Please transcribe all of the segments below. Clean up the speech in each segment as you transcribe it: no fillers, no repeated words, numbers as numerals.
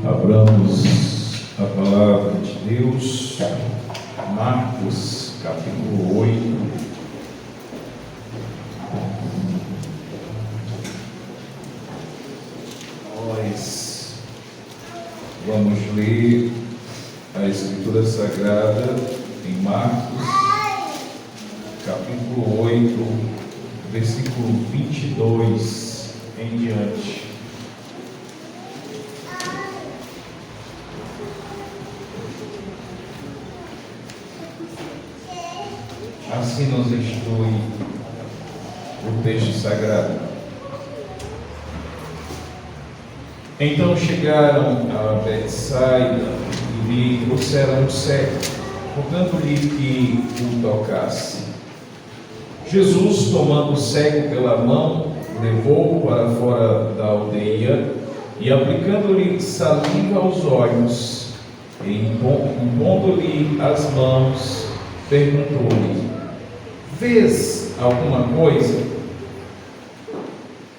Abramos a palavra de Deus, Marcos, capítulo 8. Nós vamos ler a Escritura Sagrada em Marcos, capítulo 8, versículo 22 em diante. Assim nos instrui o texto sagrado. Então chegaram a Betsaida e lhe trouxeram um cego, rogando-lhe que o tocasse. Jesus, tomando o cego pela mão, levou-o para fora da aldeia e, aplicando-lhe saliva aos olhos e impondo-lhe as mãos, perguntou-lhe: vês alguma coisa?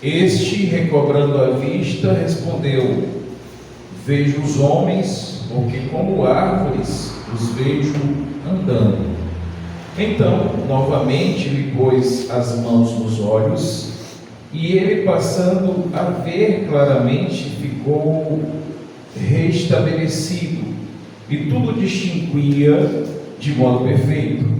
Este, recobrando a vista, respondeu: vejo os homens, porque como árvores os vejo andando. Então, novamente lhe pôs as mãos nos olhos, e ele, passando a ver claramente, ficou restabelecido, e tudo distinguia de modo perfeito.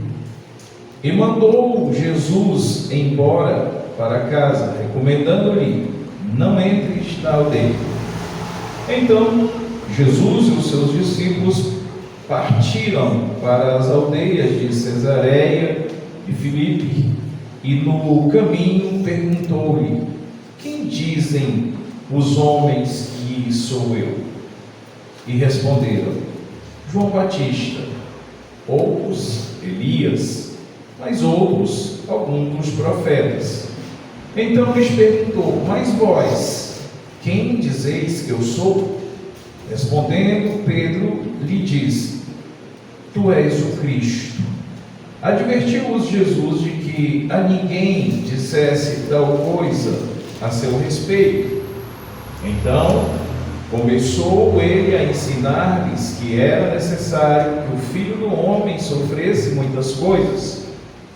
E mandou Jesus embora para casa, recomendando-lhe: não entres na aldeia. Então Jesus e os seus discípulos partiram para as aldeias de Cesareia e Filipe, e no caminho perguntou-lhe: quem dizem os homens que sou eu? E responderam: João Batista, outros Elias, mas outros algum dos profetas. Então lhes perguntou: mas vós, quem dizeis que eu sou? Respondendo, Pedro lhe disse: tu és o Cristo. Advertiu-os Jesus de que a ninguém dissesse tal coisa a seu respeito. Então começou ele a ensinar-lhes que era necessário que o Filho do Homem sofresse muitas coisas,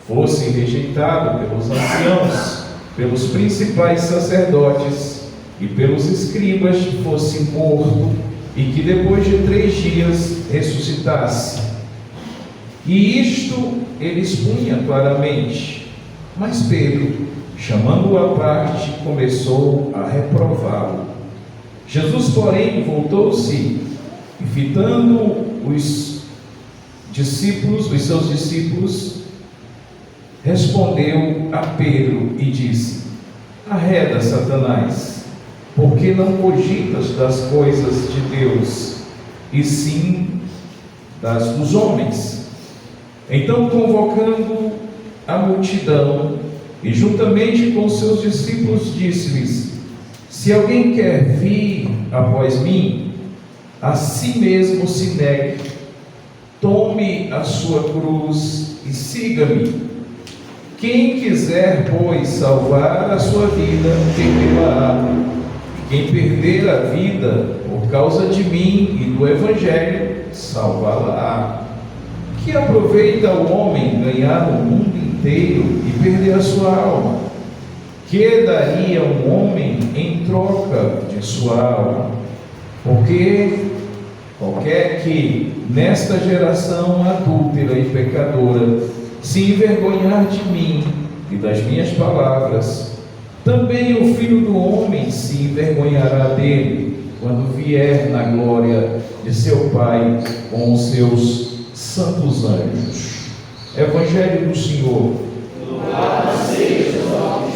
fosse rejeitado pelos anciãos, pelos principais sacerdotes e pelos escribas, fosse morto e que depois de 3 dias ressuscitasse. E isto ele expunha claramente. Mas Pedro, chamando-o à parte, começou a reprová-lo. Jesus, porém, voltou-se e, fitando os seus discípulos, respondeu a Pedro e disse: arreda, Satanás, porque não cogitas das coisas de Deus, e sim das dos homens. Então, convocando a multidão e juntamente com seus discípulos, disse-lhes: se alguém quer vir após mim, a si mesmo se negue, tome a sua cruz e siga-me. Quem quiser, pois, salvar a sua vida, perdê-la-á. Quem perder a vida por causa de mim e do Evangelho, salvá-la-á. Que aproveita o homem ganhar o mundo inteiro e perder a sua alma? Que daria um homem em troca de sua alma? Porque qualquer que nesta geração adúltera e pecadora se envergonhar de mim e das minhas palavras, também o Filho do Homem se envergonhará dele, quando vier na glória de seu Pai com os seus santos anjos. Evangelho do Senhor. Louvado seja o nome.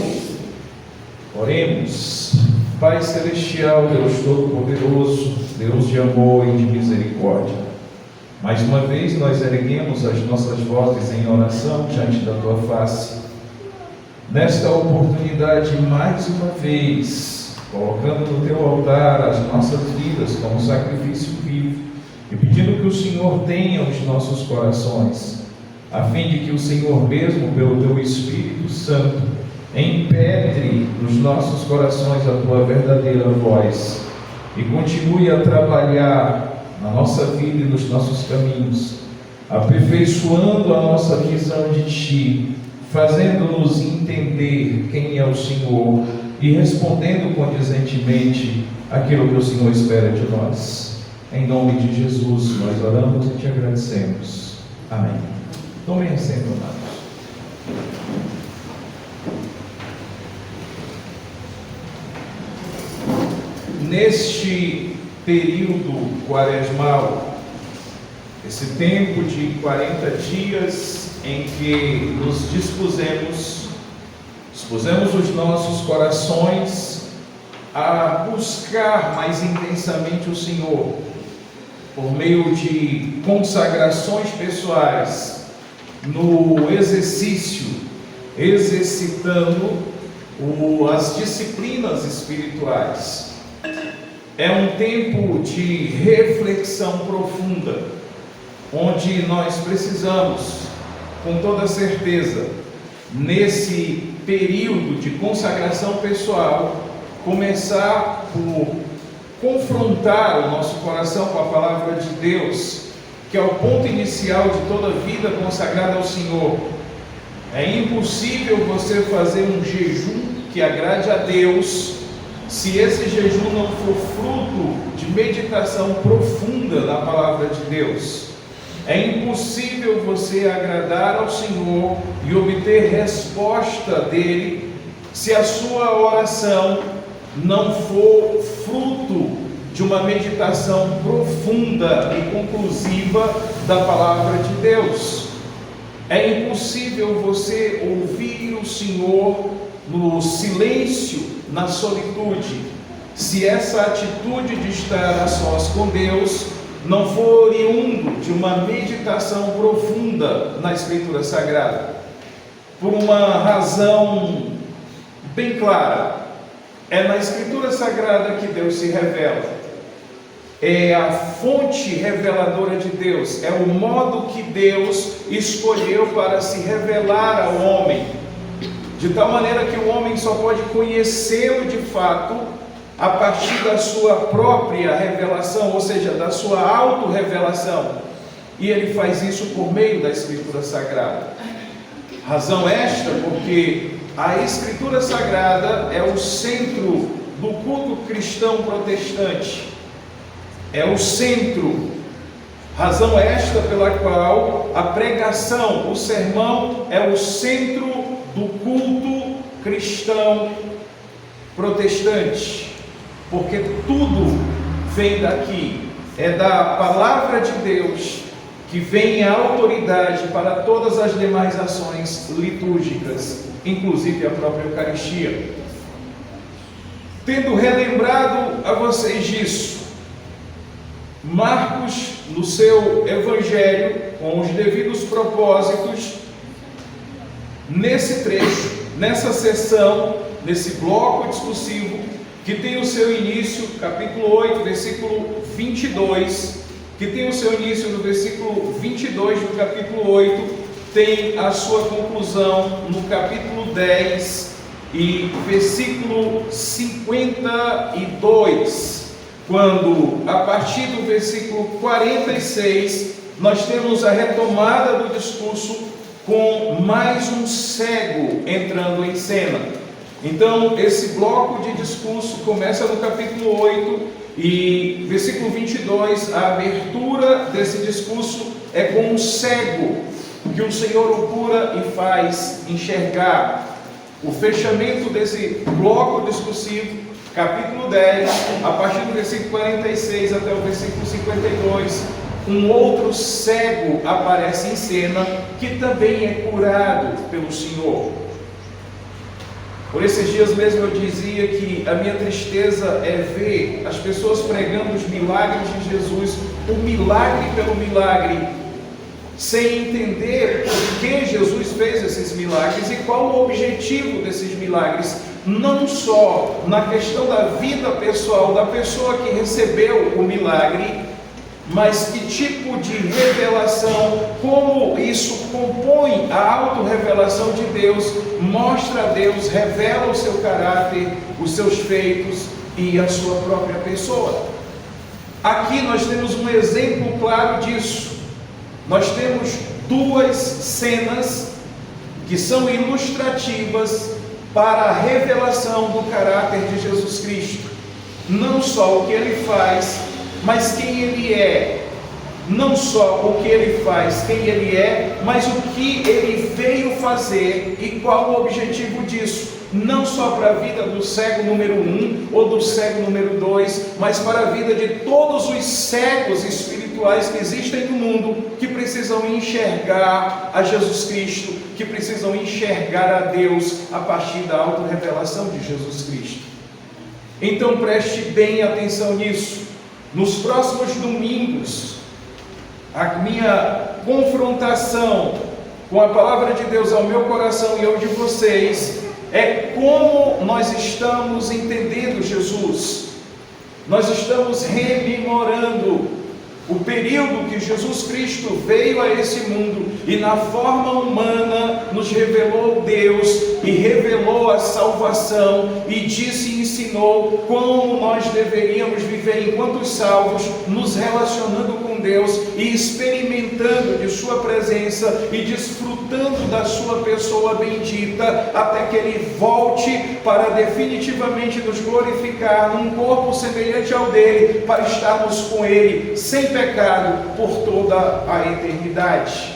Oremos. Pai celestial, Deus todo-poderoso, Deus de amor e de misericórdia, mais uma vez nós erguemos as nossas vozes em oração diante da Tua face. Nesta oportunidade, mais uma vez, colocando no Teu altar as nossas vidas como sacrifício vivo e pedindo que o Senhor tenha os nossos corações, a fim de que o Senhor mesmo, pelo Teu Espírito Santo, empedre nos nossos corações a Tua verdadeira voz e continue a trabalhar na nossa vida e nos nossos caminhos, aperfeiçoando a nossa visão de Ti, fazendo-nos entender quem é o Senhor e respondendo condizentemente aquilo que o Senhor espera de nós. Em nome de Jesus, nós oramos e Te agradecemos. Amém. Tomem assento, amados. Neste período quaresmal, esse tempo de 40 dias em que nos dispusemos os nossos corações a buscar mais intensamente o Senhor, por meio de consagrações pessoais, no exercício, exercitando as disciplinas espirituais. É um tempo de reflexão profunda, onde nós precisamos, com toda certeza, nesse período de consagração pessoal, começar por confrontar o nosso coração com a palavra de Deus, que é o ponto inicial de toda vida consagrada ao Senhor. É impossível você fazer um jejum que agrade a Deus se esse jejum não for fruto de meditação profunda na palavra de Deus. É impossível você agradar ao Senhor e obter resposta dele se a sua oração não for fruto de uma meditação profunda e conclusiva da palavra de Deus. É impossível você ouvir o Senhor no silêncio, na solitude, se essa atitude de estar a sós com Deus não for oriundo de uma meditação profunda na Escritura Sagrada. Por uma razão bem clara, é na Escritura Sagrada que Deus se revela. É a fonte reveladora de Deus, é o modo que Deus escolheu para se revelar ao homem, de tal maneira que o homem só pode conhecê-lo de fato a partir da sua própria revelação, ou seja, da sua autorrevelação, e ele faz isso por meio da Escritura Sagrada. Razão esta porque a Escritura Sagrada é o centro do culto cristão protestante, é o centro. Razão esta pela qual a pregação, o sermão, é o centro do culto cristão protestante, porque tudo vem daqui, é da palavra de Deus que vem a autoridade para todas as demais ações litúrgicas, inclusive a própria Eucaristia. Tendo relembrado a vocês disso, Marcos, no seu Evangelho, com os devidos propósitos, nesse trecho, nessa sessão, nesse bloco discursivo, que tem o seu início, capítulo 8, versículo 22, que tem o seu início no versículo 22 do capítulo 8, tem a sua conclusão no capítulo 10 e versículo 52, quando, a partir do versículo 46, nós temos a retomada do discurso com mais um cego entrando em cena. Então, esse bloco de discurso começa no capítulo 8 e versículo 22, a abertura desse discurso é com um cego que o Senhor o cura e faz enxergar. O fechamento desse bloco discursivo, capítulo 10, a partir do versículo 46 até o versículo 52, um outro cego aparece em cena, que também é curado pelo Senhor. Por esses dias mesmo eu dizia que a minha tristeza é ver as pessoas pregando os milagres de Jesus, o milagre pelo milagre, sem entender por que Jesus fez esses milagres e qual o objetivo desses milagres, não só na questão da vida pessoal da pessoa que recebeu o milagre, mas que tipo de revelação, como isso compõe a autorrevelação de Deus, mostra a Deus, revela o seu caráter, os seus feitos, e a sua própria pessoa. Aqui nós temos um exemplo claro disso. Nós temos duas cenas que são ilustrativas para a revelação do caráter de Jesus Cristo. Não só o que ele faz, mas quem ele é. Não só o que ele faz, quem ele é, mas o que ele veio fazer e qual o objetivo disso. Não só para a vida do cego número 1 ou do cego número 2, mas para a vida de todos os cegos espirituais que existem no mundo, que precisam enxergar a Jesus Cristo, que precisam enxergar a Deus a partir da autorrevelação de Jesus Cristo. Então preste bem atenção nisso. Nos próximos domingos, a minha confrontação com a palavra de Deus ao meu coração e ao de vocês é como nós estamos entendendo Jesus. Nós estamos rememorando o período que Jesus Cristo veio a esse mundo e na forma humana nos revelou Deus e revelou a salvação e disse e ensinou como nós deveríamos viver enquanto salvos, nos relacionando com Deus e experimentando de sua presença e desfrutando da sua pessoa bendita até que Ele volte para definitivamente nos glorificar num corpo semelhante ao dele, para estarmos com Ele sem pecado por toda a eternidade.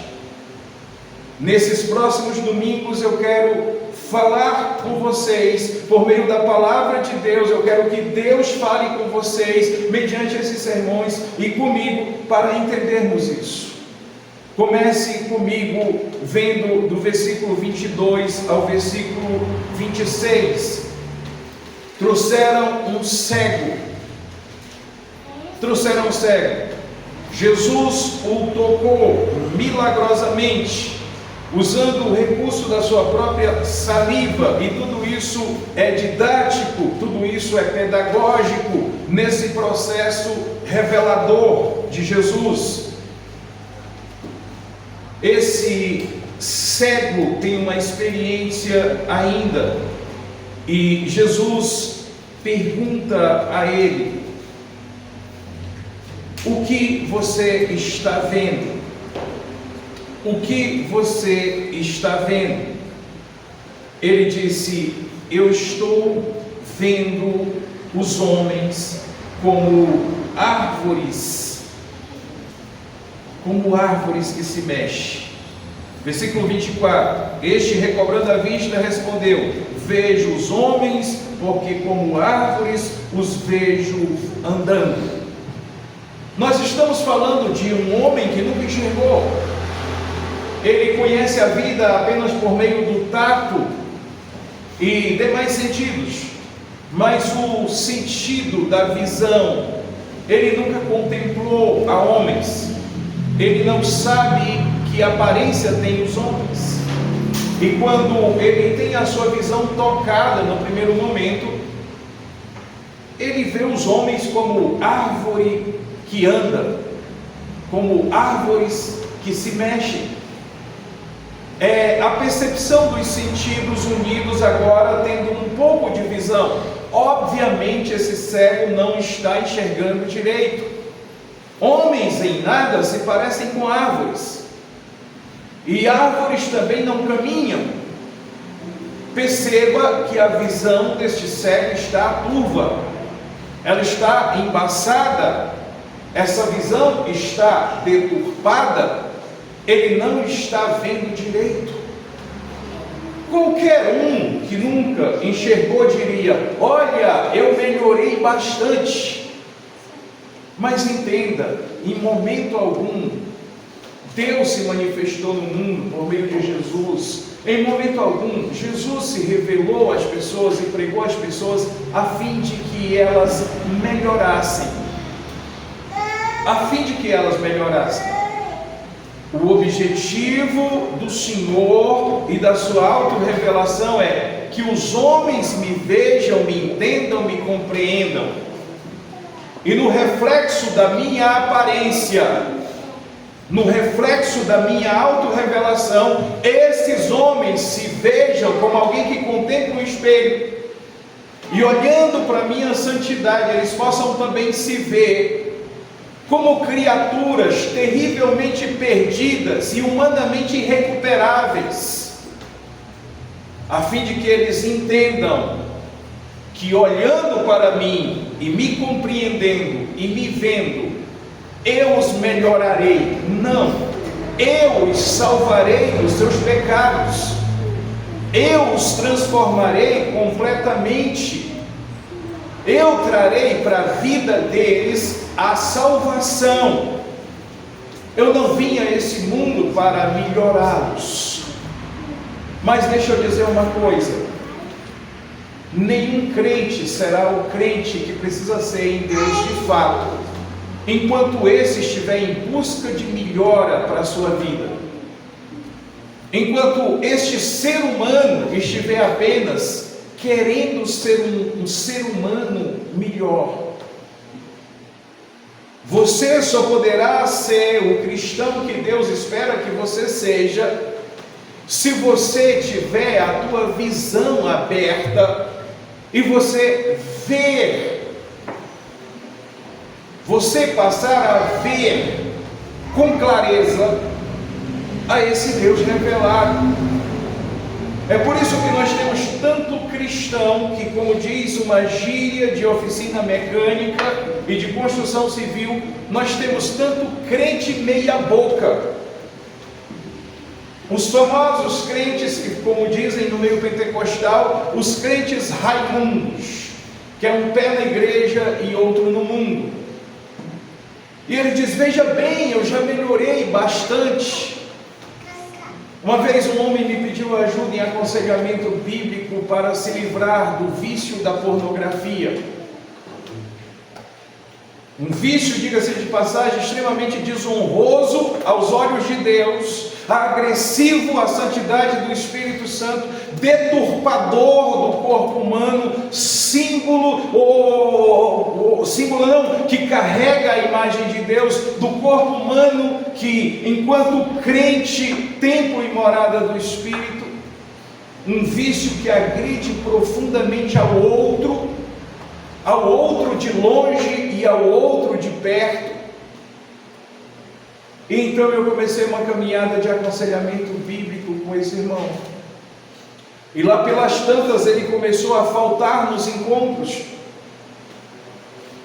Nesses próximos domingos eu quero falar com vocês por meio da palavra de Deus. Eu quero que Deus fale com vocês mediante esses sermões e comigo para entendermos isso. Comece comigo vendo do versículo 22 ao versículo 26. Trouxeram um cego. Jesus o tocou milagrosamente, usando o recurso da sua própria saliva, e tudo isso é didático, tudo isso é pedagógico nesse processo revelador de Jesus. Esse cego tem uma experiência ainda, e Jesus pergunta a ele: o que você está vendo? O que você está vendo? Ele disse: eu estou vendo os homens como árvores que se mexem. Versículo 24: este, recobrando a vista, respondeu: vejo os homens, porque como árvores os vejo andando. Nós estamos falando de um homem que nunca enxergou. Ele conhece a vida apenas por meio do tato e demais sentidos, mas o sentido da visão, ele nunca contemplou a homens. Ele não sabe que aparência tem os homens. E quando ele tem a sua visão tocada no primeiro momento, ele vê os homens como árvore que anda, como árvores que se mexem. É a percepção dos sentidos unidos agora tendo um pouco de visão. Obviamente esse cego não está enxergando direito. Homens em nada se parecem com árvores, e árvores também não caminham. Perceba que a visão deste cego está turva, ela está embaçada. Essa visão está deturpada, ele não está vendo direito. Qualquer um que nunca enxergou diria: olha, eu melhorei bastante. Mas entenda, em momento algum, Deus se manifestou no mundo por meio de Jesus. Em momento algum, Jesus se revelou às pessoas e pregou às pessoas a fim de que elas melhorassem. O objetivo do Senhor e da sua autorrevelação é que os homens me vejam, me entendam, me compreendam. E no reflexo da minha aparência, no reflexo da minha autorrevelação, esses homens se vejam como alguém que contempla um espelho e olhando para a minha santidade, eles possam também se ver como criaturas terrivelmente perdidas e humanamente irrecuperáveis, a fim de que eles entendam que olhando para mim e me compreendendo e me vendo, eu os melhorarei. Não, eu os salvarei dos seus pecados, eu os transformarei completamente, eu trarei para a vida deles a salvação. Eu não vim a esse mundo para melhorá-los. Mas deixa eu dizer uma coisa: nenhum crente será o crente que precisa ser em Deus de fato, enquanto esse estiver em busca de melhora para a sua vida. Enquanto este ser humano estiver apenas querendo ser um ser humano melhor. Você só poderá ser o cristão que Deus espera que você seja, se você tiver a tua visão aberta e você ver, você passar a ver com clareza a esse Deus revelado. É por isso que nós temos tanto cristão que, como diz uma gíria de oficina mecânica e de construção civil, nós temos tanto crente meia boca. Os famosos crentes que, como dizem no meio pentecostal, os crentes raimundos, que é um pé na igreja e outro no mundo. E ele diz: veja bem, eu já melhorei bastante. Uma vez um homem me pediu ajuda em aconselhamento bíblico para se livrar do vício da pornografia. Um vício, diga-se de passagem, extremamente desonroso aos olhos de Deus, agressivo à santidade do Espírito Santo, deturpador do corpo humano, símbolo não, que carrega a imagem de Deus, do corpo humano que, enquanto crente, templo e morada do Espírito, um vício que agride profundamente ao outro de longe e ao outro de perto. E então eu comecei uma caminhada de aconselhamento bíblico com esse irmão. E lá pelas tantas ele começou a faltar nos encontros.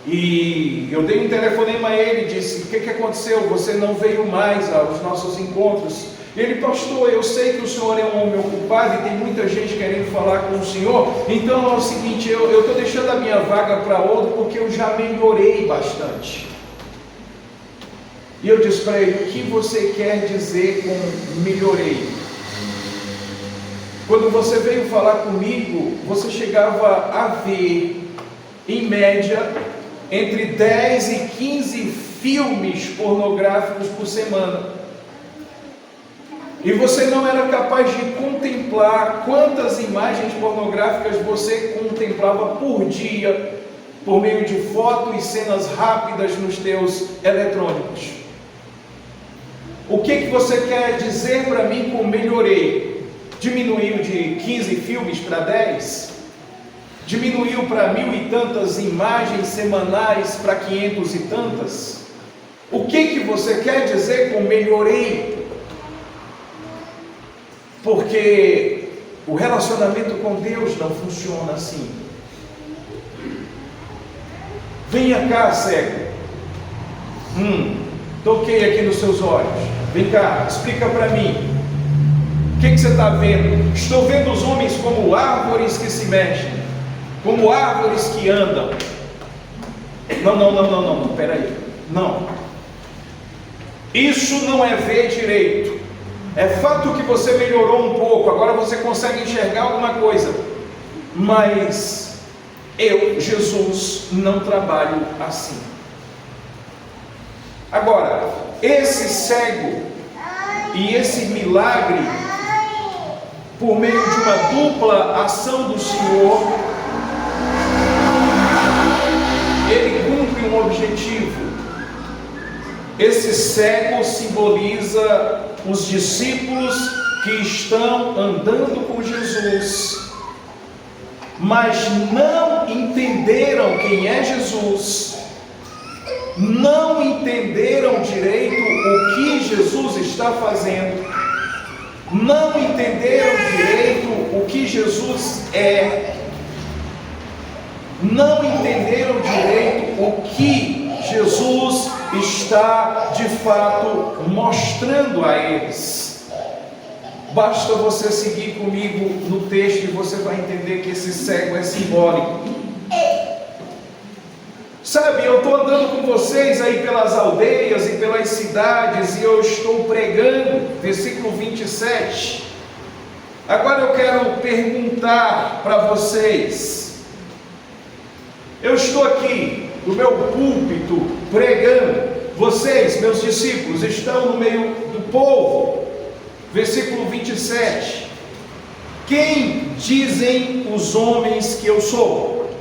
E eu dei um telefonema a ele e disse: o que aconteceu? Você não veio mais aos nossos encontros? Ele: pastor, eu sei que o senhor é um homem ocupado e tem muita gente querendo falar com o senhor, então é o seguinte, eu estou deixando a minha vaga para outro porque eu já melhorei bastante. E eu disse para ele: o que você quer dizer com melhorei? Quando você veio falar comigo, você chegava a ver, em média, entre 10 e 15 filmes pornográficos por semana. E você não era capaz de contemplar quantas imagens pornográficas você contemplava por dia, por meio de fotos e cenas rápidas nos teus eletrônicos. O que você quer dizer para mim com melhorei? Diminuiu de 15 filmes para 10? Diminuiu para 1000 e tantas imagens semanais para 500 e tantas? O que você quer dizer com melhorei? Porque o relacionamento com Deus não funciona assim. Venha cá, cego. Toquei aqui nos seus olhos. Vem cá, explica para mim. O que você está vendo? Estou vendo os homens como árvores que se mexem, como árvores que andam. Não, peraí. Não. Isso não é ver direito. É fato que você melhorou um pouco, agora você consegue enxergar alguma coisa. Mas eu, Jesus, não trabalho assim. Agora, esse cego e esse milagre, por meio de uma dupla ação do Senhor, ele cumpre um objetivo. Esse cego simboliza os discípulos que estão andando com Jesus, mas não entenderam quem é Jesus, não entenderam direito o que Jesus está fazendo, não entenderam direito o que Jesus é, não entenderam direito o que Jesus está de fato mostrando a eles. Basta você seguir comigo no texto e você vai entender que esse cego é simbólico. Sabe, eu estou andando com vocês aí pelas aldeias e pelas cidades e eu estou pregando, versículo 27. Agora eu quero perguntar para vocês. Eu estou aqui no meu púlpito pregando, vocês, meus discípulos, estão no meio do povo. Versículo 27. Quem dizem os homens que eu sou?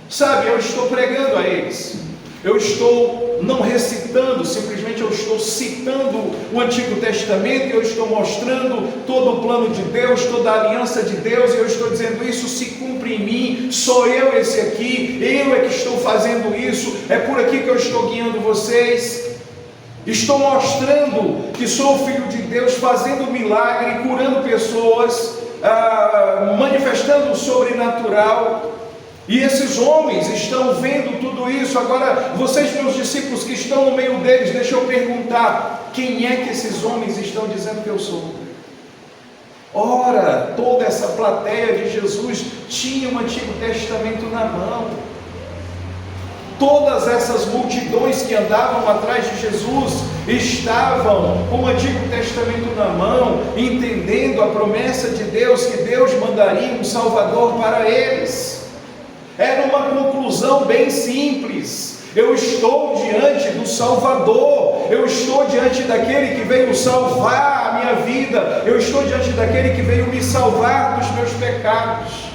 Sabe, eu estou pregando a eles. Eu estou não recitando, simplesmente eu estou citando o Antigo Testamento, e eu estou mostrando todo o plano de Deus, toda a aliança de Deus, e eu estou dizendo isso se cumpre em mim, sou eu esse aqui, eu é que estou fazendo isso, é por aqui que eu estou guiando vocês. Estou mostrando que sou o Filho de Deus, fazendo milagre, curando pessoas, manifestando o sobrenatural. E esses homens estão vendo tudo isso. Agora, vocês, meus discípulos que estão no meio deles, deixa eu perguntar: quem é que esses homens estão dizendo que eu sou? Ora, toda essa plateia de Jesus tinha o Antigo Testamento na mão. Todas essas multidões que andavam atrás de Jesus estavam com o Antigo Testamento na mão, entendendo a promessa de Deus, que Deus mandaria um Salvador para eles. Era uma conclusão bem simples: eu estou diante do Salvador, eu estou diante daquele que veio salvar a minha vida, eu estou diante daquele que veio me salvar dos meus pecados.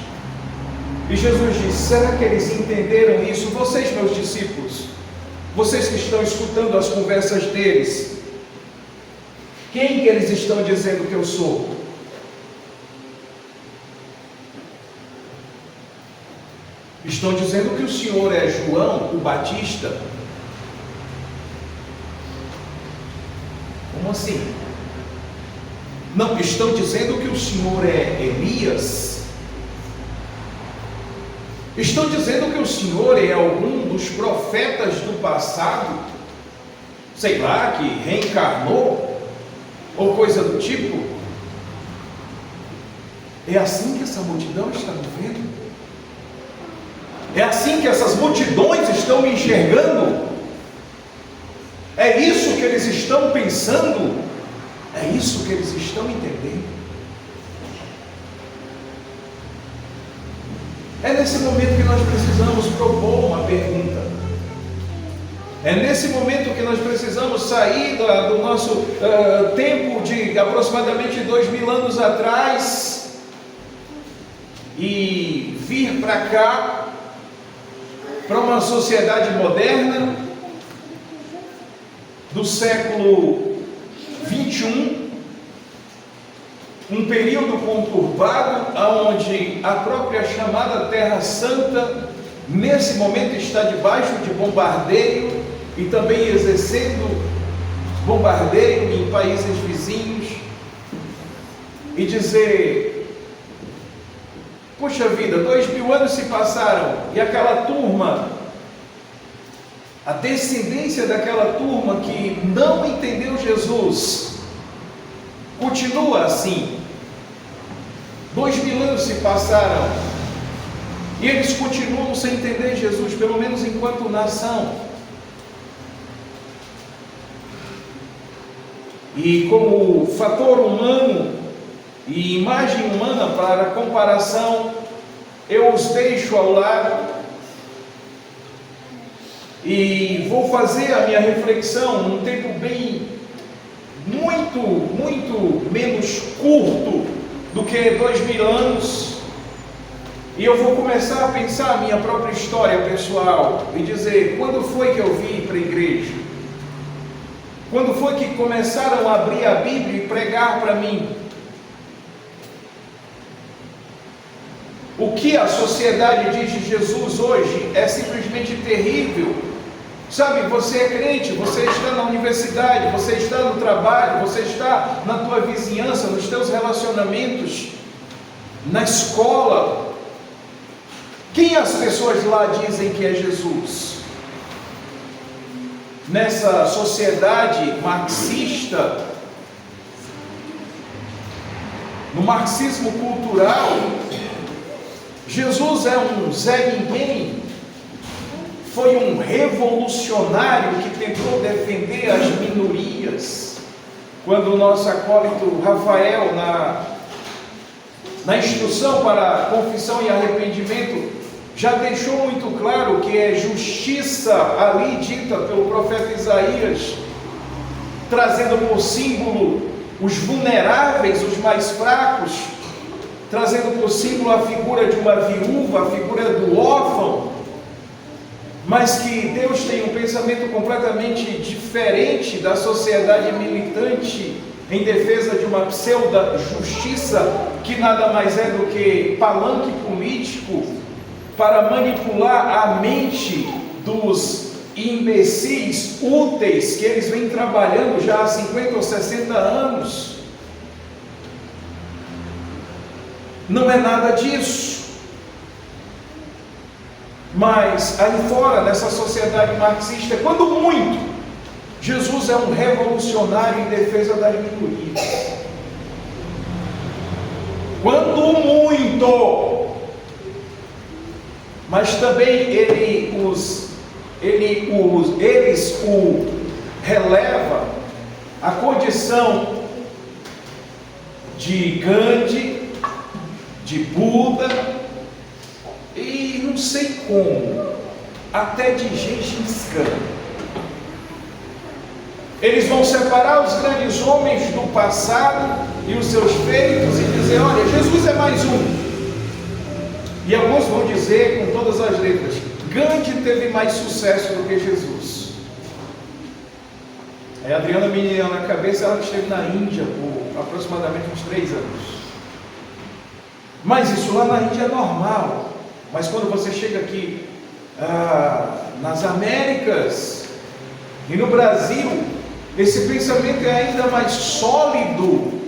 E Jesus disse: será que eles entenderam isso? Vocês, meus discípulos, vocês que estão escutando as conversas deles, quem que eles estão dizendo que eu sou? Estão dizendo que o Senhor é João, o Batista. Como assim? Não, estão dizendo que o Senhor é Elias. Estão dizendo que o Senhor é algum dos profetas do passado, sei lá, que reencarnou, ou coisa do tipo. É assim que essa multidão está me vendo? É assim que essas multidões estão me enxergando? É isso que eles estão pensando? É isso que eles estão entendendo? É nesse momento que nós precisamos propor uma pergunta. É nesse momento que nós precisamos sair do nosso tempo de aproximadamente 2000 anos atrás e vir para cá, para uma sociedade moderna do século 21, um período conturbado, onde a própria chamada Terra Santa, nesse momento, está debaixo de bombardeio e também exercendo bombardeio em países vizinhos, e dizer: puxa vida, 2000 anos se passaram e aquela turma, a descendência daquela turma que não entendeu Jesus, continua assim. 2000 anos se passaram e eles continuam sem entender Jesus, pelo menos enquanto nação. E como fator humano e imagem humana para comparação, eu os deixo ao lado e vou fazer a minha reflexão num tempo muito menos curto do que 2000 anos, e eu vou começar a pensar a minha própria história pessoal e dizer: quando foi que eu vim para a igreja? Quando foi que começaram a abrir a Bíblia e pregar para mim? O que a sociedade diz de Jesus hoje é simplesmente terrível. Sabe, você é crente, você está na universidade, você está no trabalho, você está na tua vizinhança, nos teus relacionamentos, na escola. Quem as pessoas lá dizem que é Jesus? Nessa sociedade marxista, no marxismo cultural, Jesus é um Zé Ninguém, foi um revolucionário que tentou defender as minorias. Quando o nosso acólito Rafael, na instrução para confissão e arrependimento, já deixou muito claro que é justiça ali dita pelo profeta Isaías, trazendo por símbolo os vulneráveis, os mais fracos, trazendo por símbolo a figura de uma viúva, a figura do órfão, mas que Deus tem um pensamento completamente diferente da sociedade militante em defesa de uma pseudo-justiça, que nada mais é do que palanque político para manipular a mente dos imbecis úteis que eles vêm trabalhando já há 50 ou 60 anos. Não é nada disso. Mas aí fora, nessa sociedade marxista, quando muito, Jesus é um revolucionário em defesa das minorias. Quando muito, mas também eles o releva a condição de Gandhi, de Buda e não sei como, até de Gengis Khan. Eles vão separar os grandes homens do passado e os seus feitos e dizer: olha, Jesus é mais um. E alguns vão dizer com todas as letras: Gandhi teve mais sucesso do que Jesus. A Adriana me deu na cabeça, ela esteve na Índia por aproximadamente uns 3 anos. Mas isso lá na Índia é normal. Mas quando você chega aqui nas Américas e no Brasil, esse pensamento é ainda mais sólido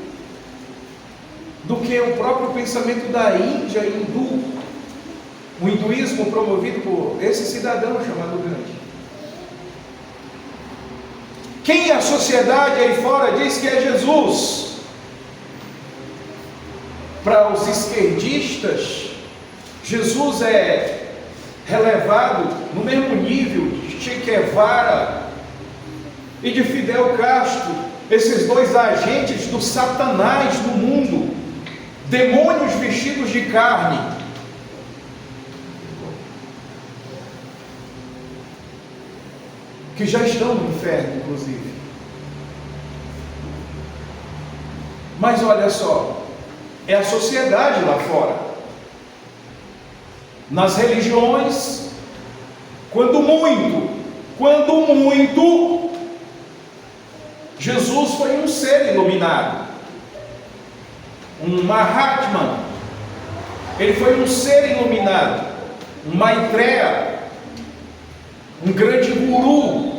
do que o próprio pensamento da Índia hindu. O hinduísmo promovido por esse cidadão chamado Gandhi. Quem a sociedade aí fora diz que é Jesus? Para os esquerdistas, Jesus é relevado no mesmo nível de Che Guevara e de Fidel Castro, esses dois agentes do Satanás no mundo, demônios vestidos de carne, que já estão no inferno, inclusive. Mas olha só, é a sociedade lá fora. Nas religiões, quando muito, Jesus foi um ser iluminado, um Mahatma. Ele foi um ser iluminado, um Maitreya, um grande guru.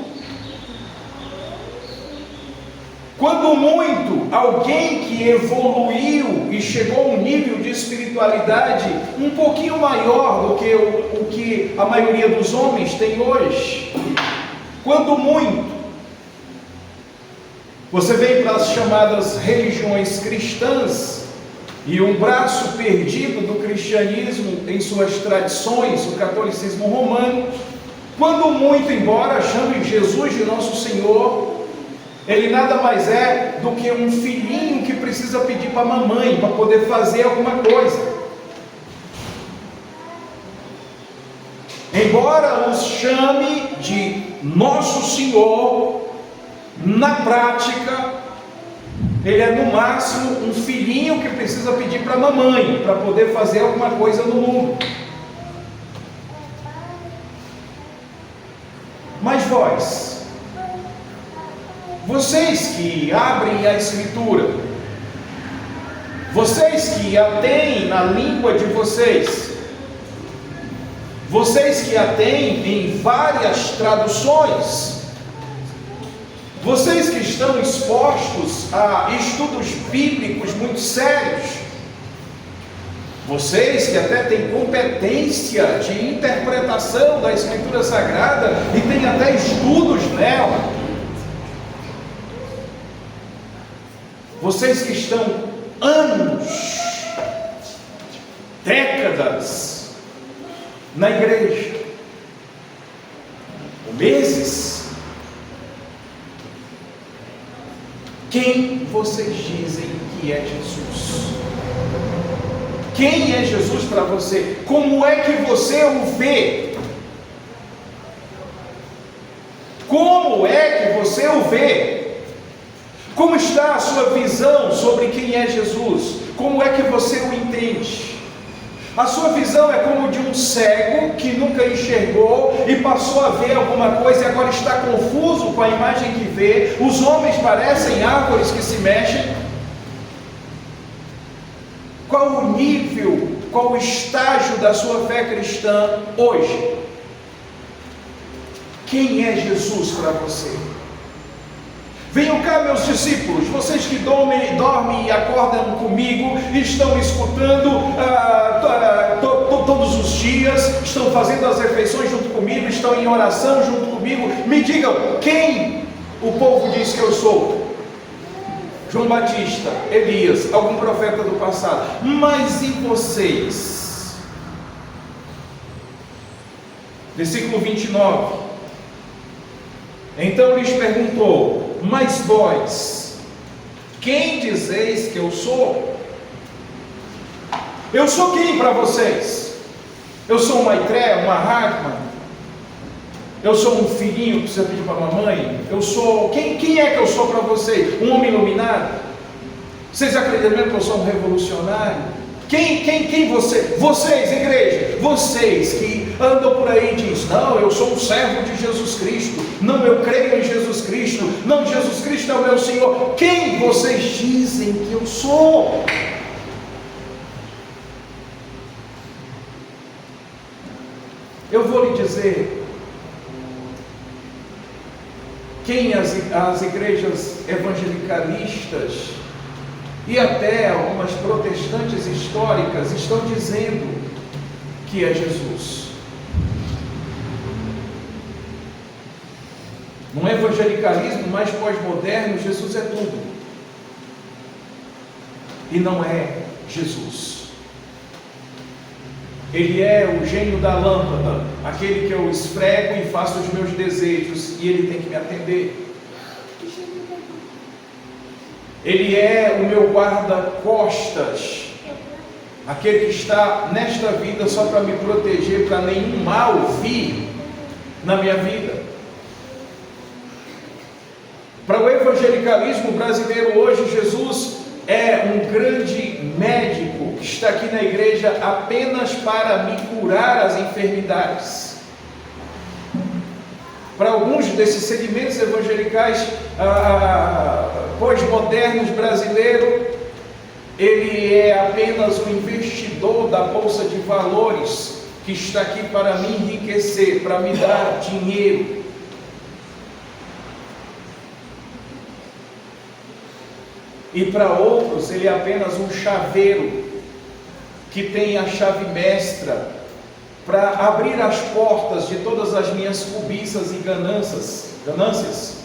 Quando muito, alguém que evoluiu e chegou a um nível de espiritualidade um pouquinho maior do que o que a maioria dos homens tem hoje. Quando muito, você vem para as chamadas religiões cristãs e um braço perdido do cristianismo em suas tradições, o catolicismo romano. Quando muito, embora chame Jesus de nosso Senhor, ele nada mais é do que um filhinho que precisa pedir para a mamãe para poder fazer alguma coisa. Embora os chame de nosso Senhor, na prática ele é no máximo um filhinho que precisa pedir para a mamãe para poder fazer alguma coisa no mundo. Mas vocês que abrem a Escritura, Vocês que a têm na língua de vocês, vocês que a têm em várias traduções, vocês que estão expostos a estudos bíblicos muito sérios, vocês que até têm competência de interpretação da Escritura Sagrada e têm até estudos nela, vocês que estão anos, décadas na igreja, ou meses, quem vocês dizem que é Jesus? Quem é Jesus para você? Como é que você o vê? Como é que você o vê? Como está a sua visão sobre quem é Jesus? Como é que você o entende? A sua visão é como de um cego que nunca enxergou e passou a ver alguma coisa e agora está confuso com a imagem que vê. Os homens parecem árvores que se mexem. Qual o nível, qual o estágio da sua fé cristã hoje? Quem é Jesus para você? Venham cá, meus discípulos, vocês que dormem e acordam comigo, estão escutando todos os dias, estão fazendo as refeições junto comigo, estão em oração junto comigo. Me digam, quem o povo diz que eu sou? João Batista, Elias, algum profeta do passado. Mas e vocês? Versículo 29. Então lhes perguntou: mas vós, quem dizeis que eu sou? Eu sou quem para vocês? Eu sou um Maitré, uma Hartmann? Eu sou um filhinho que precisa pedir para a mamãe? Eu sou... Quem é que eu sou para vocês? Um homem iluminado? Vocês acreditam mesmo que eu sou um revolucionário? Quem você? Vocês, igreja, vocês que andam por aí e dizem: não, eu sou um servo de Jesus Cristo, não, eu creio em Jesus Cristo, não, Jesus Cristo é o meu Senhor. Quem vocês dizem que eu sou? Eu vou lhe dizer quem as igrejas evangelicalistas e até algumas protestantes históricas estão dizendo que é Jesus. No evangelicalismo mais pós-moderno, Jesus é tudo, e não é Jesus. Ele é o gênio da lâmpada, aquele que eu esfrego e faço os meus desejos, e ele tem que me atender. Ele é o meu guarda-costas, aquele que está nesta vida só para me proteger, para nenhum mal vir na minha vida. Para o evangelicalismo brasileiro hoje, Jesus é um grande médico que está aqui na igreja apenas para me curar as enfermidades. Para alguns desses segmentos evangelicais pós-modernos brasileiros, ele é apenas um investidor da bolsa de valores que está aqui para me enriquecer, para me dar dinheiro. E para outros ele é apenas um chaveiro que tem a chave mestra para abrir as portas de todas as minhas cobiças e ganâncias.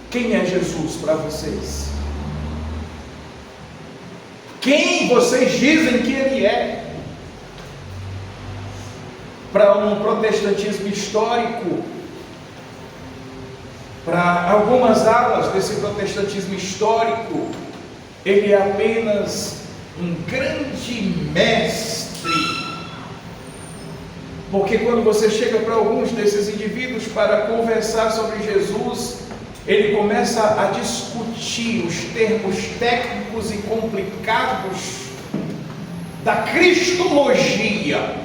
Quem é Jesus para vocês? Quem vocês dizem que ele é? Para um protestantismo histórico, para algumas alas desse protestantismo histórico, ele é apenas um grande mestre. Porque quando você chega para alguns desses indivíduos para conversar sobre Jesus, ele começa a discutir os termos técnicos e complicados da cristologia.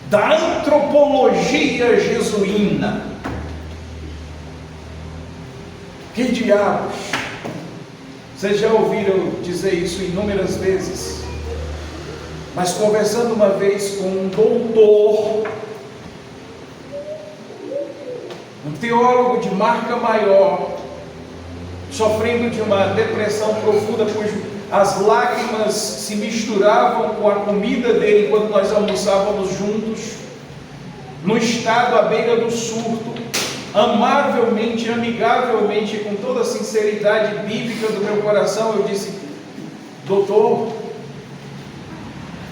da antropologia jesuína. Que diabos? Vocês já ouviram dizer isso inúmeras vezes, mas conversando uma vez com um doutor, um teólogo de marca maior, sofrendo de uma depressão profunda, pois as lágrimas se misturavam com a comida dele enquanto nós almoçávamos juntos, no estado à beira do surto, amavelmente, amigavelmente, com toda a sinceridade bíblica do meu coração, eu disse: doutor,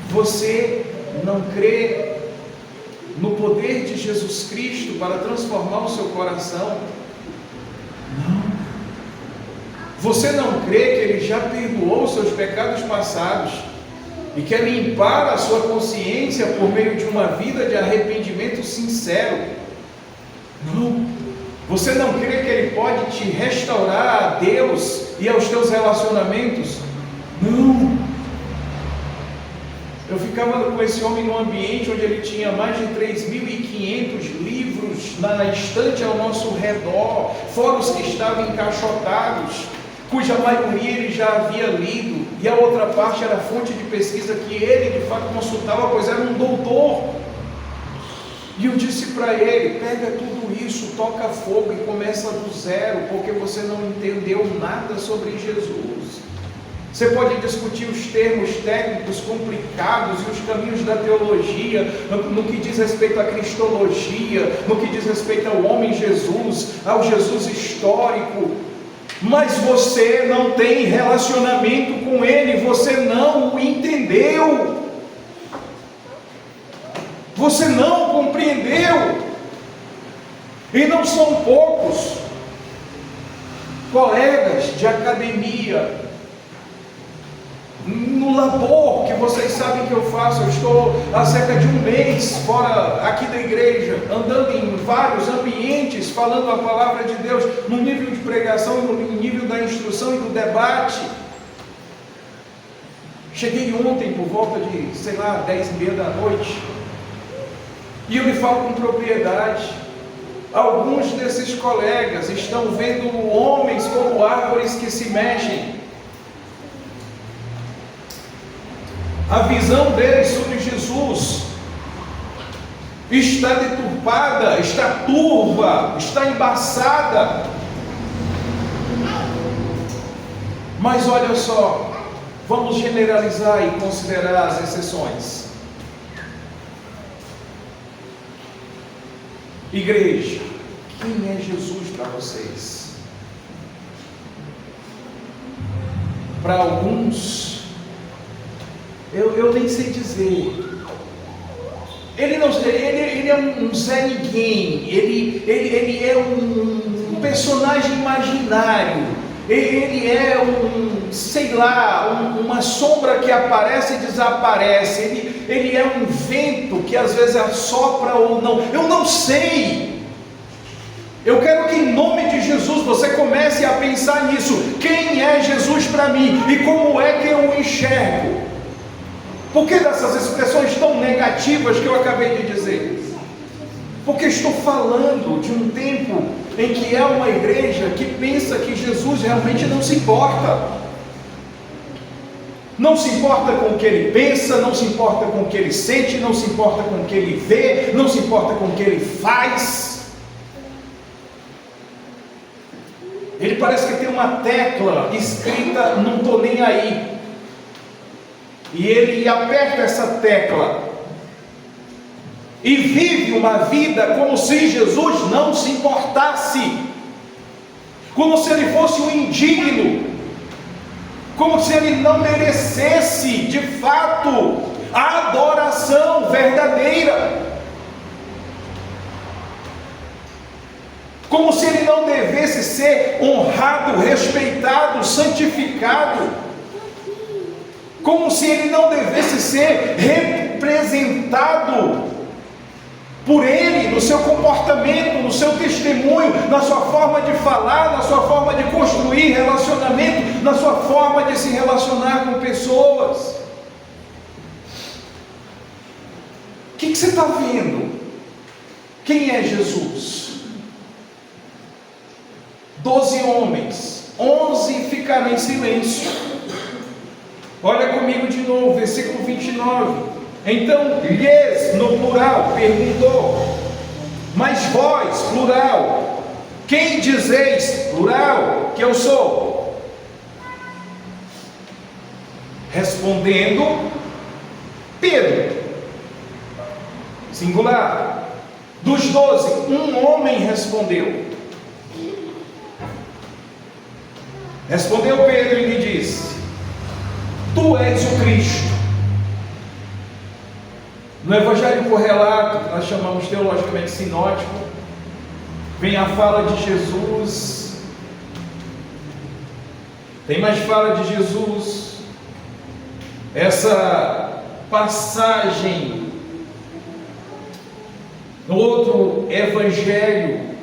você não crê no poder de Jesus Cristo para transformar o seu coração? Não. Você não crê que Ele já perdoou os seus pecados passados e quer limpar a sua consciência por meio de uma vida de arrependimento sincero? Não. Você não crê que Ele pode te restaurar a Deus e aos teus relacionamentos? Não. Eu ficava com esse homem num ambiente onde ele tinha mais de 3.500 livros na estante ao nosso redor, fora os que estavam encaixotados, cuja maioria ele já havia lido, e a outra parte era fonte de pesquisa que ele de fato consultava, pois era um doutor. E eu disse para ele: pega tudo isso, toca fogo e começa do zero, porque você não entendeu nada sobre Jesus. Você pode discutir os termos técnicos complicados e os caminhos da teologia, no que diz respeito à cristologia, no que diz respeito ao homem Jesus, ao Jesus histórico, mas você não tem relacionamento com Ele, você não o entendeu, você não compreendeu. E não são poucos colegas de academia, no labor que vocês sabem que eu faço. Eu estou há cerca de um mês fora aqui da igreja, andando em vários ambientes, falando a palavra de Deus, no nível de pregação, no nível da instrução e do debate. Cheguei ontem por volta de, 10h30 da noite, e eu lhe falo com propriedade: alguns desses colegas estão vendo homens como árvores que se mexem. A visão deles sobre Jesus está deturpada, está turva, está embaçada. Mas olha só, vamos generalizar e considerar as exceções. Igreja, quem é Jesus para vocês? Para alguns, eu nem sei dizer. Ele é um Zé Ninguém, ele é um personagem imaginário, ele é uma sombra que aparece e desaparece, ele é um vento que às vezes assopra ou não, eu não sei. Eu quero que em nome de Jesus você comece a pensar nisso. Quem é Jesus para mim e como é que eu o enxergo? Por que dessas expressões tão negativas que eu acabei de dizer? Porque estou falando de um tempo em que é uma igreja que pensa que Jesus realmente não se importa. Não se importa com o que ele pensa, não se importa com o que ele sente, não se importa com o que ele vê, não se importa com o que ele faz. Ele parece que tem uma tecla escrita "não estou nem aí", e ele aperta essa tecla e vive uma vida como se Jesus não se importasse, como se ele fosse um indigno, como se ele não merecesse de fato a adoração verdadeira, como se ele não devesse ser honrado, respeitado, santificado, como se ele não devesse ser representado por ele no seu comportamento, no seu testemunho, na sua forma de falar, na sua forma de construir relacionamento, na sua forma de se relacionar com pessoas. O que que você está vendo? Quem é Jesus? 12 homens, 11 ficaram em silêncio. Olha comigo de novo, versículo 29. Então lhes, no plural, perguntou: mas vós, plural, quem dizeis, plural, que eu sou? Respondendo, Pedro, singular. Dos 12, um homem respondeu. Respondeu Pedro e lhe disse: tu és o Cristo. No Evangelho por relato, que nós chamamos teologicamente sinótico, vem a fala de Jesus, tem mais fala de Jesus, essa passagem. No outro Evangelho,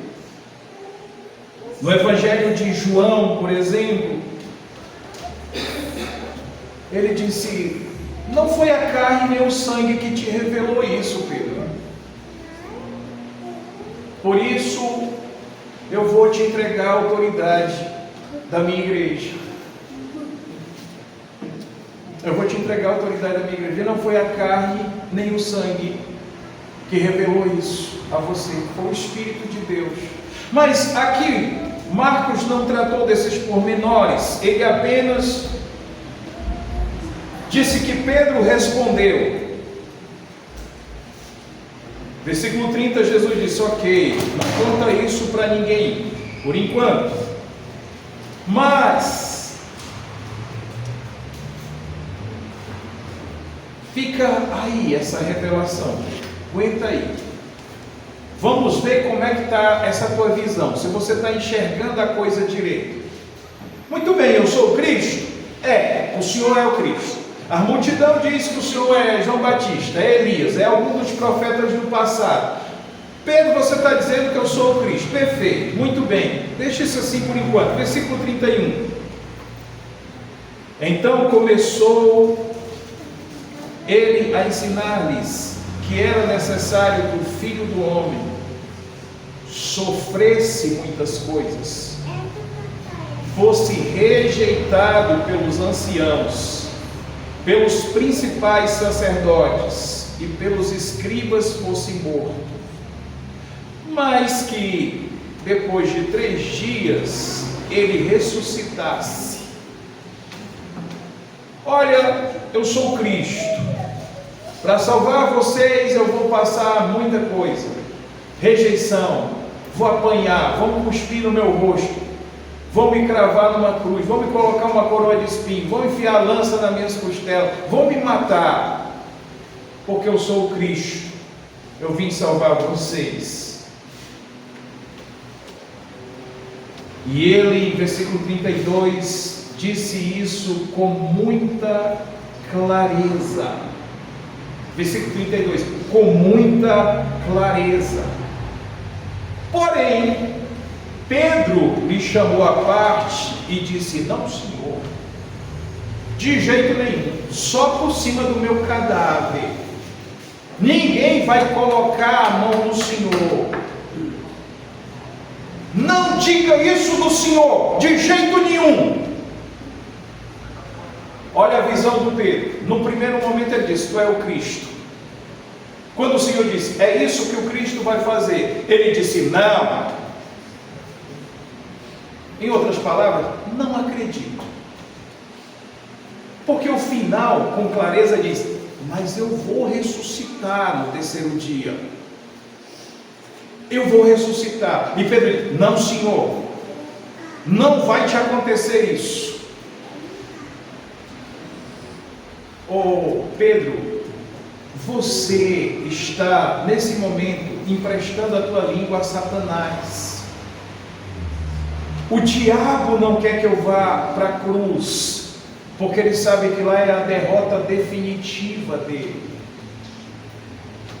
no Evangelho de João, por exemplo, ele disse: não foi a carne nem o sangue que te revelou isso, Pedro. Por isso, eu vou te entregar a autoridade da minha igreja. Eu vou te entregar a autoridade da minha igreja. Não foi a carne nem o sangue que revelou isso a você, foi o Espírito de Deus. Mas aqui, Marcos não tratou desses pormenores, ele apenas disse que Pedro respondeu. Versículo 30, Jesus disse: ok, não conta isso para ninguém, por enquanto, mas fica aí essa revelação, aguenta aí. Vamos ver como é que está essa tua visão, se você está enxergando a coisa direito. Muito bem, eu sou o Cristo? O Senhor é o Cristo. A multidão diz que o Senhor é João Batista, é Elias, é algum dos profetas do passado. Pedro, você está dizendo que eu sou o Cristo. Perfeito, muito bem, deixa isso assim por enquanto. Versículo 31. Então começou ele a ensinar-lhes que era necessário que o Filho do Homem sofresse muitas coisas, fosse rejeitado pelos anciãos, pelos principais sacerdotes e pelos escribas, fosse morto, mas que depois de 3 dias ele ressuscitasse. Olha, eu sou Cristo. Para salvar vocês eu vou passar muita coisa, rejeição, vou apanhar, vão cuspir no meu rosto, vão me cravar numa cruz, vão me colocar uma coroa de espinho, vão enfiar lança nas minhas costelas, vão me matar, porque eu sou o Cristo, eu vim salvar vocês. E ele, versículo 32, disse isso com muita clareza. Versículo 32, com muita clareza. Porém, Pedro lhe chamou à parte e disse: não, Senhor, de jeito nenhum, só por cima do meu cadáver. Ninguém vai colocar a mão no Senhor. Não diga isso do Senhor, de jeito nenhum. Olha a visão do Pedro. No primeiro momento ele disse: tu é o Cristo. Quando o Senhor disse: é isso que o Cristo vai fazer, ele disse: não. Em outras palavras, não acredito. Porque o final, com clareza, diz: mas eu vou ressuscitar no 3º dia. Eu vou ressuscitar. E Pedro disse: não, Senhor, não vai te acontecer isso. Pedro, você está nesse momento emprestando a tua língua a Satanás. O diabo não quer que eu vá para a cruz, porque ele sabe que lá é a derrota definitiva dele.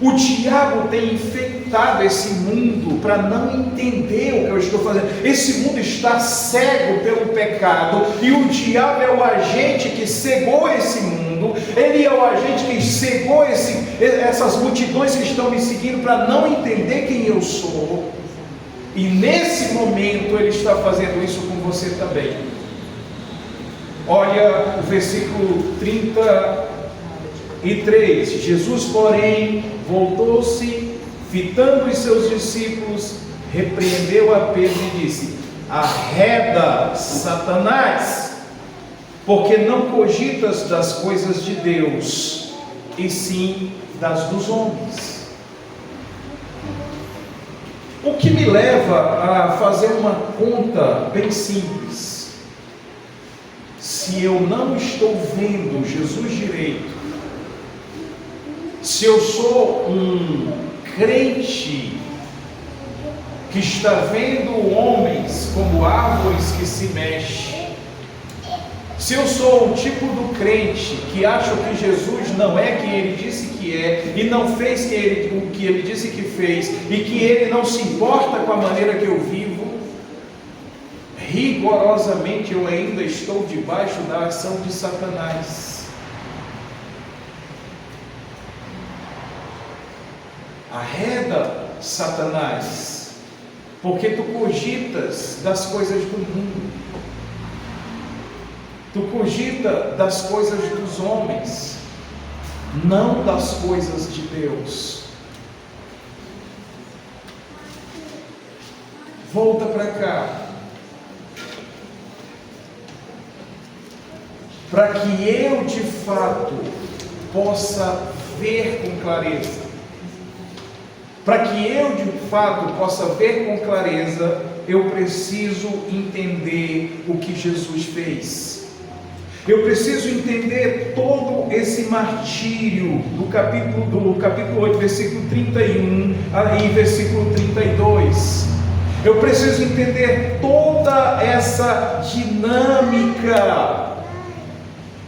O diabo tem infectado esse mundo para não entender o que eu estou fazendo. Esse mundo está cego pelo pecado, e o diabo é o agente que cegou esse mundo. Ele é o agente que cegou essas multidões que estão me seguindo para não entender quem eu sou. E nesse momento ele está fazendo isso com você também. Olha o versículo 33. Jesus, porém, voltou-se, fitando os seus discípulos, repreendeu a Pedro e disse: arreda, Satanás, porque não cogitas das coisas de Deus, e sim das dos homens. O que me leva a fazer uma conta bem simples: se eu não estou vendo Jesus direito, se eu sou um crente que está vendo homens como árvores que se mexem, se eu sou o tipo do crente que acha que Jesus não é quem ele disse que é, e não fez o que ele disse que fez, e que ele não se importa com a maneira que eu vivo, rigorosamente eu ainda estou debaixo da ação de Satanás. Arreda, Satanás, porque tu cogitas das coisas do mundo, tu cogita das coisas dos homens, não das coisas de Deus. Volta para cá, para que eu de fato possa ver com clareza. Para que eu de fato possa ver com clareza, eu preciso entender o que Jesus fez. Eu preciso entender todo esse martírio do capítulo 8, versículo 31 e versículo 32. Eu preciso entender toda essa dinâmica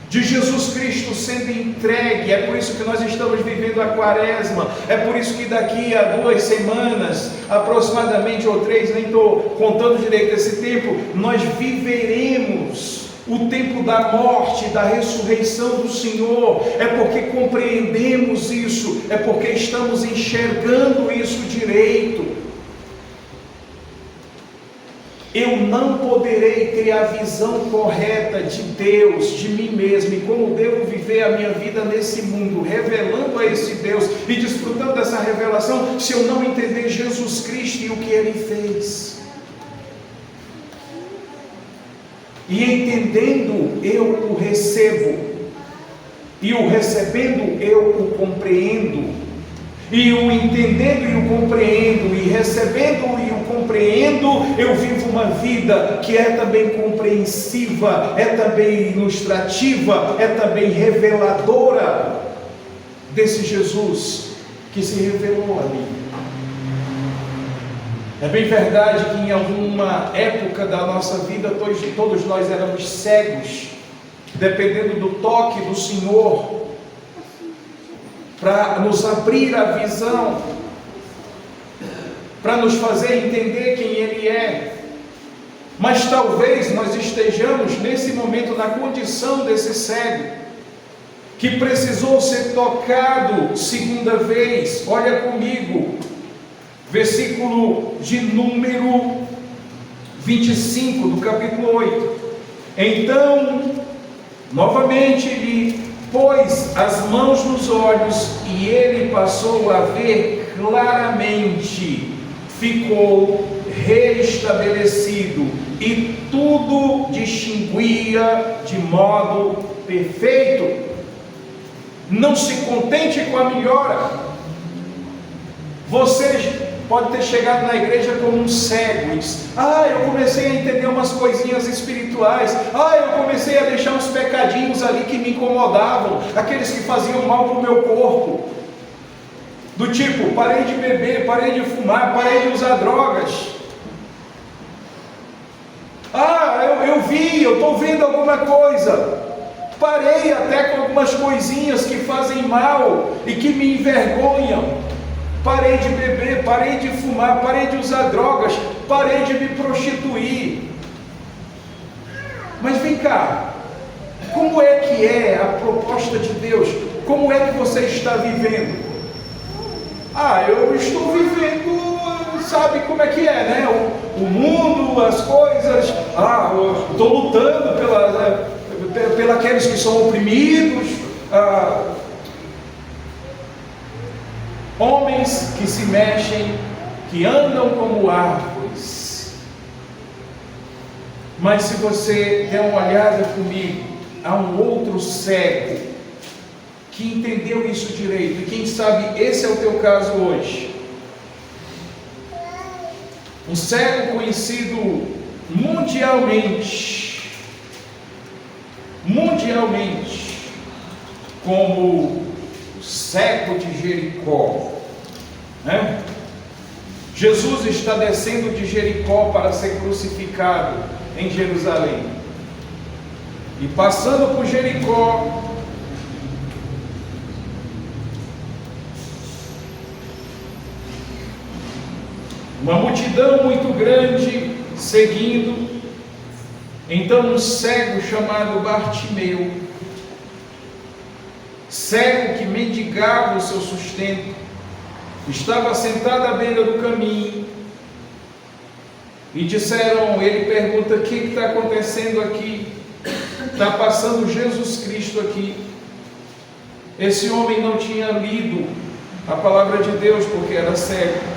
de Jesus Cristo sendo entregue. É por isso que nós estamos vivendo a quaresma. É por isso que daqui a 2 semanas, aproximadamente, ou 3, nem estou contando direito esse tempo, nós viveremos o tempo da morte, da ressurreição do Senhor. É porque compreendemos isso, é porque estamos enxergando isso direito. Eu não poderei ter a visão correta de Deus, de mim mesmo, e como devo viver a minha vida nesse mundo, revelando a esse Deus e desfrutando dessa revelação, se eu não entender Jesus Cristo e o que Ele fez. E entendendo, eu o recebo, e o recebendo, eu o compreendo. E o entendendo e o compreendo, e recebendo e o compreendo, eu vivo uma vida que é também compreensiva, é também ilustrativa, é também reveladora desse Jesus que se revelou a mim. É bem verdade que em alguma época da nossa vida todos nós éramos cegos, dependendo do toque do Senhor, para nos abrir a visão, para nos fazer entender quem Ele é. Mas talvez nós estejamos nesse momento na condição desse cego, que precisou ser tocado segunda vez. Olha comigo, versículo de número 25 do capítulo 8. Então, novamente ele pôs as mãos nos olhos, e ele passou a ver claramente, ficou reestabelecido, e tudo distinguia de modo perfeito. Não se contente com a melhora. Você pode ter chegado na igreja como um cego e diz: eu comecei a entender umas coisinhas espirituais, eu comecei a deixar uns pecadinhos ali que me incomodavam, aqueles que faziam mal para o meu corpo, do tipo, parei de beber, parei de fumar, parei de usar drogas. Eu estou vendo alguma coisa. Parei até com algumas coisinhas que fazem mal e que me envergonham. Parei de beber, parei de fumar, parei de usar drogas, parei de me prostituir. Mas vem cá, como é que é a proposta de Deus? Como é que você está vivendo? Eu estou vivendo, sabe como é que é, né? O mundo, as coisas, estou lutando pela aqueles que são oprimidos, homens que se mexem, que andam como árvores. Mas se você der uma olhada comigo, há um outro cego que entendeu isso direito, e quem sabe esse é o teu caso hoje. Um cego conhecido mundialmente como o cego de Jericó, né? Jesus está descendo de Jericó para ser crucificado em Jerusalém, e passando por Jericó, uma multidão muito grande seguindo. Então um cego chamado Bartimeu, cego que mendigava o seu sustento, estava sentado à beira do caminho, e disseram, ele pergunta: o que está acontecendo aqui? Está passando Jesus Cristo aqui. Esse homem não tinha lido a palavra de Deus porque era cego.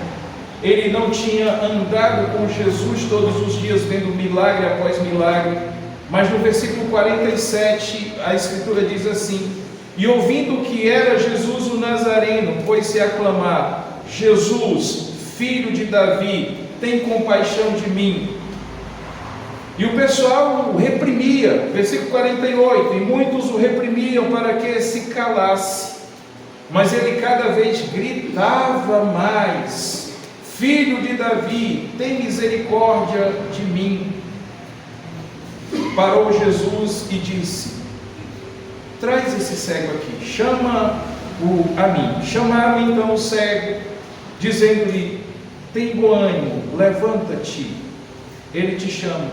Ele não tinha andado com Jesus todos os dias, vendo milagre após milagre. Mas no versículo 47, a Escritura diz assim: e ouvindo que era Jesus o Nazareno, pôs-se a clamar: Jesus, filho de Davi, tem compaixão de mim. E o pessoal o reprimia, versículo 48, e muitos o reprimiam para que se calasse. Mas ele cada vez gritava mais: Filho de Davi, tem misericórdia de mim. Parou Jesus e disse: traz esse cego aqui, chama-o a mim. Chamaram então o cego, dizendo-lhe: tem bom ânimo, levanta-te, ele te chama.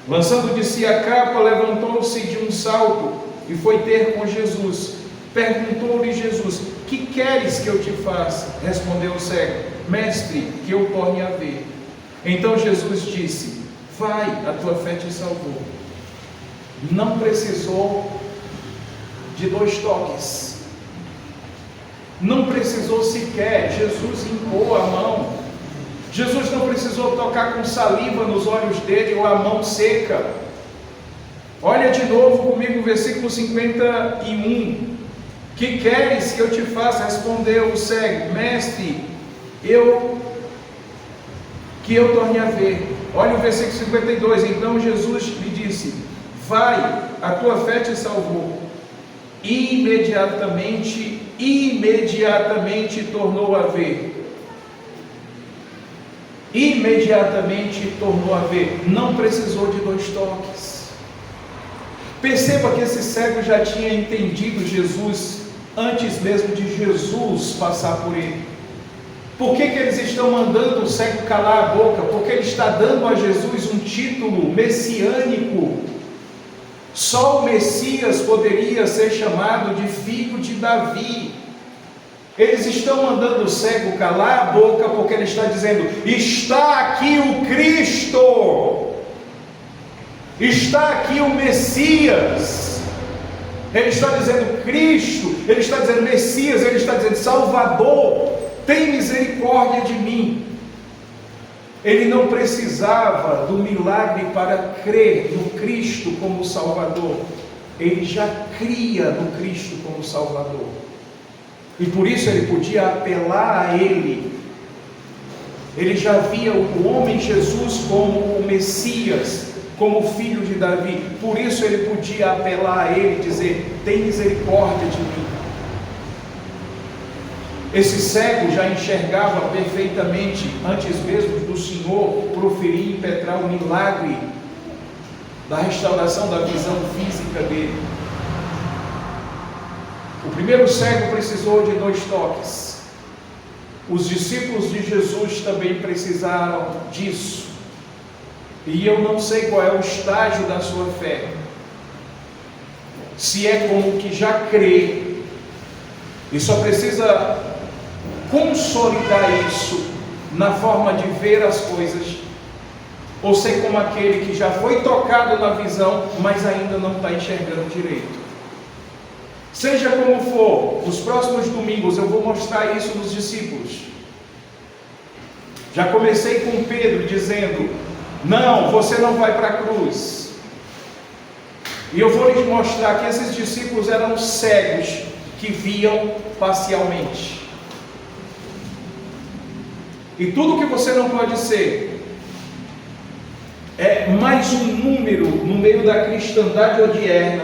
Lançando de si a capa, levantou-se de um salto e foi ter com Jesus. Perguntou-lhe Jesus: que queres que eu te faça? Respondeu o cego: mestre, que eu torne a ver. Então Jesus disse: vai, a tua fé te salvou. Não precisou de 2 toques, não precisou sequer Jesus impor a mão. Jesus não precisou tocar com saliva nos olhos dele ou a mão seca. Olha de novo comigo o versículo 51. Que queres que eu te faça? Respondeu o cego: mestre, que eu torne a ver. Olha o versículo 52. Então Jesus lhe disse: vai, a tua fé te salvou. Imediatamente tornou a ver. Imediatamente tornou a ver. Não precisou de 2 toques. Perceba que esse cego já tinha entendido Jesus antes mesmo de Jesus passar por ele. Por que eles estão mandando o cego calar a boca? Porque ele está dando a Jesus um título messiânico. Só o Messias poderia ser chamado de filho de Davi. Eles estão mandando o cego calar a boca porque ele está dizendo: está aqui o Cristo, está aqui o Messias. Ele está dizendo Cristo, ele está dizendo Messias, ele está dizendo Salvador, tem misericórdia de mim. Ele não precisava do milagre para crer no Cristo como Salvador. Ele já cria no Cristo como Salvador. E por isso ele podia apelar a ele. Ele já via o homem Jesus como o Messias, como o filho de Davi. Por isso ele podia apelar a ele e dizer: tem misericórdia de mim. Esse cego já enxergava perfeitamente antes mesmo do Senhor proferir e impetrar o milagre da restauração da visão física dele. O primeiro cego precisou de 2 toques. Os discípulos de Jesus também precisaram disso. E eu não sei qual é o estágio da sua fé. Se é como que já crê e só precisa consolidar isso na forma de ver as coisas, ou ser como aquele que já foi tocado na visão, mas ainda não está enxergando direito. Seja como for, nos próximos domingos eu vou mostrar isso nos discípulos. Já comecei com Pedro dizendo: não, você não vai para a cruz. E eu vou lhes mostrar que esses discípulos eram cegos que viam parcialmente. E tudo que você não pode ser é mais um número no meio da cristandade odierna,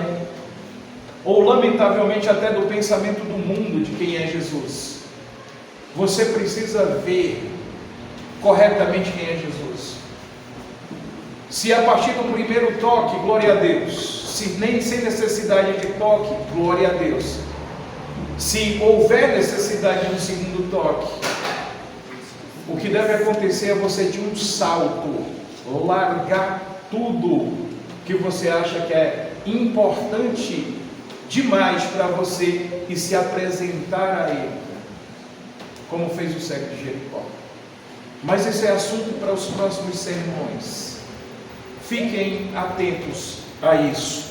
ou lamentavelmente até do pensamento do mundo de quem é Jesus. Você precisa ver corretamente quem é Jesus. Se a partir do primeiro toque, glória a Deus. Se nem sem necessidade de toque, glória a Deus. Se houver necessidade no segundo toque, o que deve acontecer é você de um salto, largar tudo que você acha que é importante demais para você e se apresentar a Ele, como fez o cego de Jericó. Mas esse é assunto para os próximos sermões. Fiquem atentos a isso,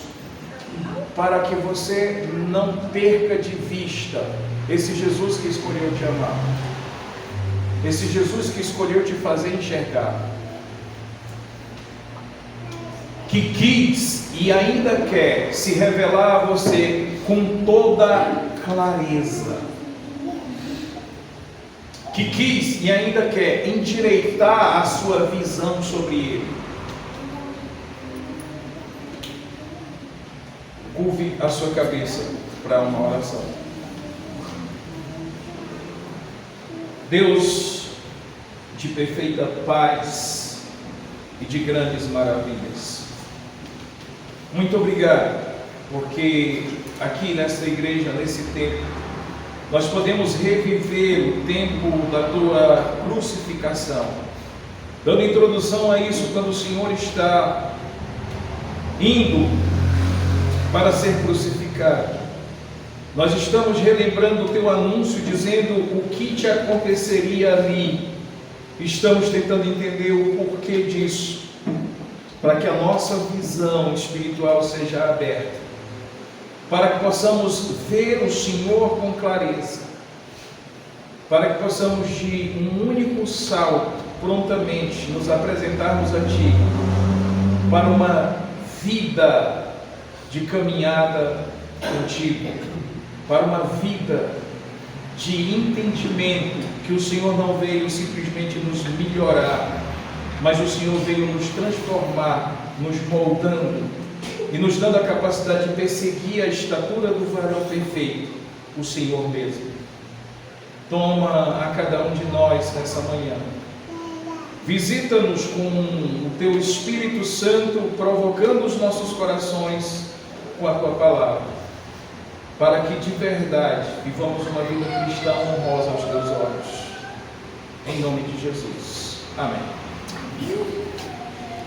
para que você não perca de vista esse Jesus que escolheu te amar, esse Jesus que escolheu te fazer enxergar, que quis e ainda quer se revelar a você com toda clareza, que quis e ainda quer endireitar a sua visão sobre Ele. Curve a sua cabeça para uma oração. Deus de perfeita paz e de grandes maravilhas, muito obrigado, porque aqui nesta igreja, nesse tempo, nós podemos reviver o tempo da tua crucificação. Dando introdução a isso, quando o Senhor está indo para ser crucificado, nós estamos relembrando o teu anúncio, dizendo o que te aconteceria ali. Estamos tentando entender o porquê disso, para que a nossa visão espiritual seja aberta, para que possamos ver o Senhor com clareza, para que possamos de um único salto, prontamente nos apresentarmos a Ti, para uma vida de caminhada contigo, para uma vida de entendimento que o Senhor não veio simplesmente nos melhorar, mas o Senhor veio nos transformar, nos moldando e nos dando a capacidade de perseguir a estatura do varão perfeito, o Senhor mesmo. Toma a cada um de nós nessa manhã, visita-nos com o Teu Espírito Santo, provocando os nossos corações com a Tua palavra, para que de verdade vivamos uma vida cristã honrosa aos Teus olhos, em nome de Jesus, amém.